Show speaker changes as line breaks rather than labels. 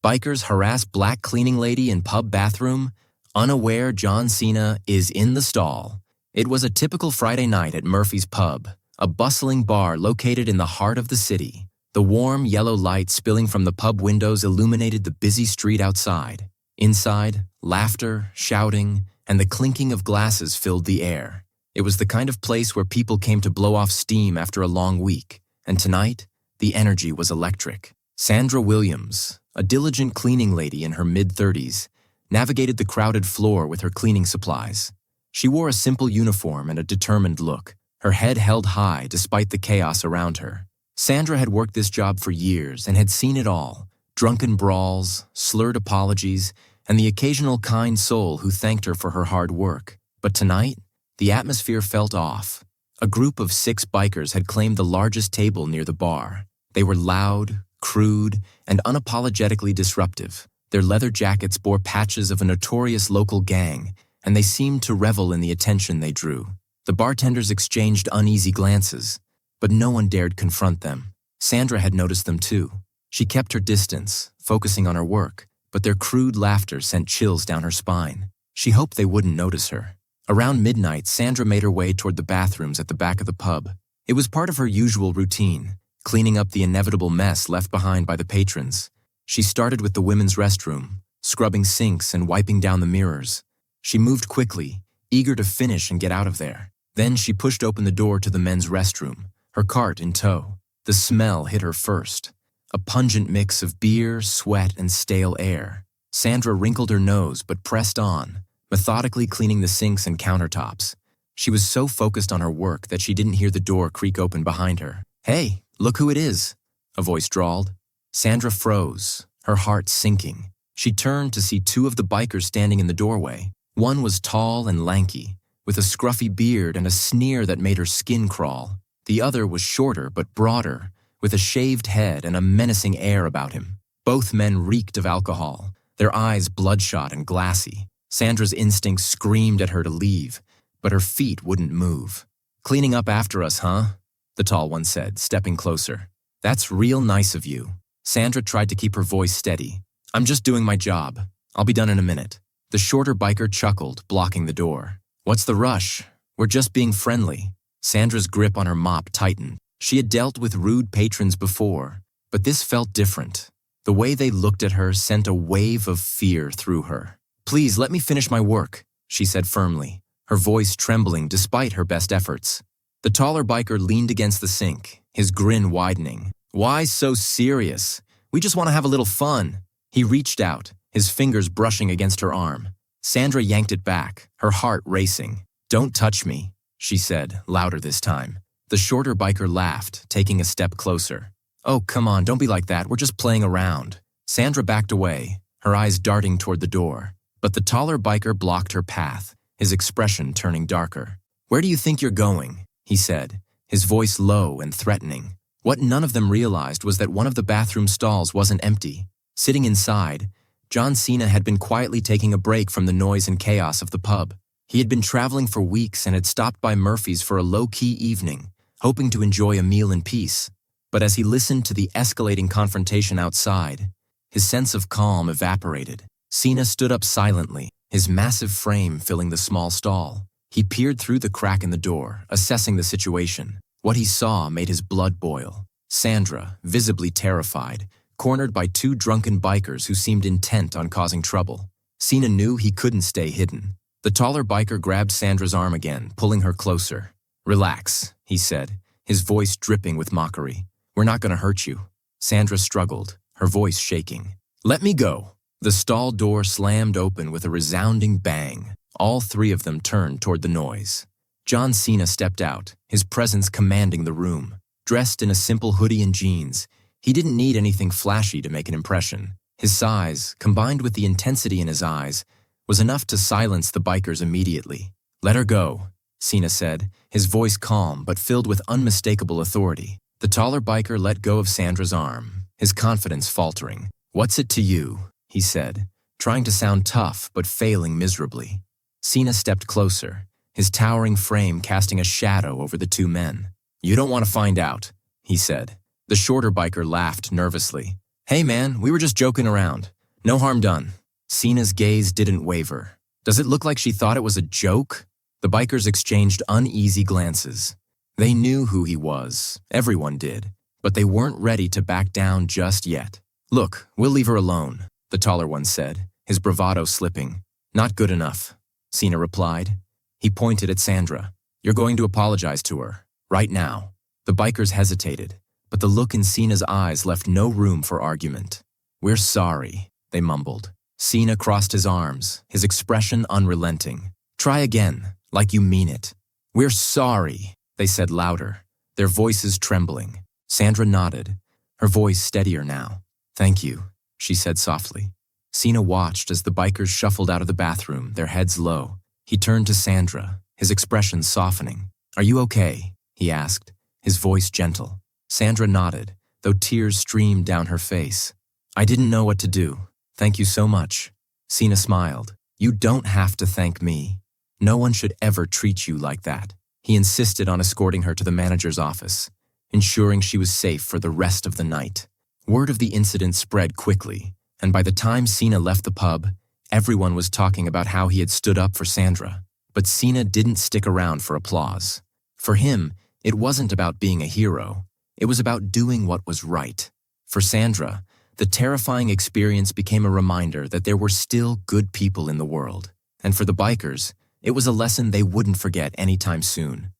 Bikers harass black cleaning lady in pub bathroom. Unaware John Cena is in the stall. It was a typical Friday night at Murphy's Pub, a bustling bar located in the heart of the city. The warm yellow light spilling from the pub windows illuminated the busy street outside. Inside, laughter, shouting, and the clinking of glasses filled the air. It was the kind of place where people came to blow off steam after a long week, and tonight, the energy was electric. Sandra Williams, a diligent cleaning lady in her mid-30s, navigated the crowded floor with her cleaning supplies. She wore a simple uniform and a determined look, her head held high despite the chaos around her. Sandra had worked this job for years and had seen it all: drunken brawls, slurred apologies, and the occasional kind soul who thanked her for her hard work. But tonight, the atmosphere felt off. A group of 6 bikers had claimed the largest table near the bar. They were loud, crude, and unapologetically disruptive. Their leather jackets bore patches of a notorious local gang, and they seemed to revel in the attention they drew. The bartenders exchanged uneasy glances, but no one dared confront them. Sandra had noticed them too. She kept her distance, focusing on her work, but their crude laughter sent chills down her spine. She hoped they wouldn't notice her. Around midnight, Sandra made her way toward the bathrooms at the back of the pub. It was part of her usual routine, cleaning up the inevitable mess left behind by the patrons. She started with the women's restroom, scrubbing sinks and wiping down the mirrors. She moved quickly, eager to finish and get out of there. Then she pushed open the door to the men's restroom, her cart in tow. The smell hit her first, a pungent mix of beer, sweat, and stale air. Sandra wrinkled her nose but pressed on, methodically cleaning the sinks and countertops. She was so focused on her work that she didn't hear the door creak open behind her. "Hey, look who it is," a voice drawled. Sandra froze, her heart sinking. She turned to see 2 of the bikers standing in the doorway. One was tall and lanky, with a scruffy beard and a sneer that made her skin crawl. The other was shorter but broader, with a shaved head and a menacing air about him. Both men reeked of alcohol, their eyes bloodshot and glassy. Sandra's instincts screamed at her to leave, but her feet wouldn't move. "Cleaning up after us, huh?" the tall one said, stepping closer. "That's real nice of you." Sandra tried to keep her voice steady. "I'm just doing my job. I'll be done in a minute." The shorter biker chuckled, blocking the door. "What's the rush? We're just being friendly." Sandra's grip on her mop tightened. She had dealt with rude patrons before, but this felt different. The way they looked at her sent a wave of fear through her. "Please let me finish my work," she said firmly, her voice trembling despite her best efforts. The taller biker leaned against the sink, his grin widening. "Why so serious? We just want to have a little fun." He reached out, his fingers brushing against her arm. Sandra yanked it back, her heart racing. "Don't touch me," she said, louder this time. The shorter biker laughed, taking a step closer. "Oh, come on, don't be like that. We're just playing around." Sandra backed away, her eyes darting toward the door. But the taller biker blocked her path, his expression turning darker. "Where do you think you're going?" he said, his voice low and threatening. What none of them realized was that one of the bathroom stalls wasn't empty. Sitting inside, John Cena had been quietly taking a break from the noise and chaos of the pub. He had been traveling for weeks and had stopped by Murphy's for a low-key evening, hoping to enjoy a meal in peace. But as he listened to the escalating confrontation outside, his sense of calm evaporated. Cena stood up silently, his massive frame filling the small stall. He peered through the crack in the door, assessing the situation. What he saw made his blood boil. Sandra, visibly terrified, cornered by 2 drunken bikers who seemed intent on causing trouble. Cena knew he couldn't stay hidden. The taller biker grabbed Sandra's arm again, pulling her closer. "Relax," he said, his voice dripping with mockery. "We're not going to hurt you." Sandra struggled, her voice shaking. "Let me go." The stall door slammed open with a resounding bang. All 3 of them turned toward the noise. John Cena stepped out, his presence commanding the room. Dressed in a simple hoodie and jeans, he didn't need anything flashy to make an impression. His size, combined with the intensity in his eyes, was enough to silence the bikers immediately. "Let her go," Cena said, his voice calm but filled with unmistakable authority. The taller biker let go of Sandra's arm, his confidence faltering. "What's it to you?" he said, trying to sound tough but failing miserably. Cena stepped closer, his towering frame casting a shadow over the 2 men. "You don't want to find out," he said. The shorter biker laughed nervously. Hey man, we were just joking around. No harm done. Cena's gaze didn't waver. Does it look like she thought it was a joke? The bikers exchanged uneasy glances. They knew who he was. Everyone did. But they weren't ready to back down just yet. Look, we'll leave her alone, the taller one said, his bravado slipping. Not good enough, Cena replied. He pointed at Sandra. You're going to apologize to her, right now. The bikers hesitated, but the look in Cena's eyes left no room for argument. We're sorry, they mumbled. Cena crossed his arms, his expression unrelenting. Try again, like you mean it. We're sorry, they said louder, their voices trembling. Sandra nodded, her voice steadier now. Thank you, she said softly. Cena watched as the bikers shuffled out of the bathroom, their heads low. He turned to Sandra, his expression softening. Are you okay? He asked, his voice gentle. Sandra nodded, though tears streamed down her face. I didn't know what to do. Thank you so much. Cena smiled. You don't have to thank me. No one should ever treat you like that. He insisted on escorting her to the manager's office, ensuring she was safe for the rest of the night. Word of the incident spread quickly, and by the time Cena left the pub, everyone was talking about how he had stood up for Sandra. But Cena didn't stick around for applause. For him, it wasn't about being a hero. It was about doing what was right. For Sandra, the terrifying experience became a reminder that there were still good people in the world. And for the bikers, it was a lesson they wouldn't forget anytime soon.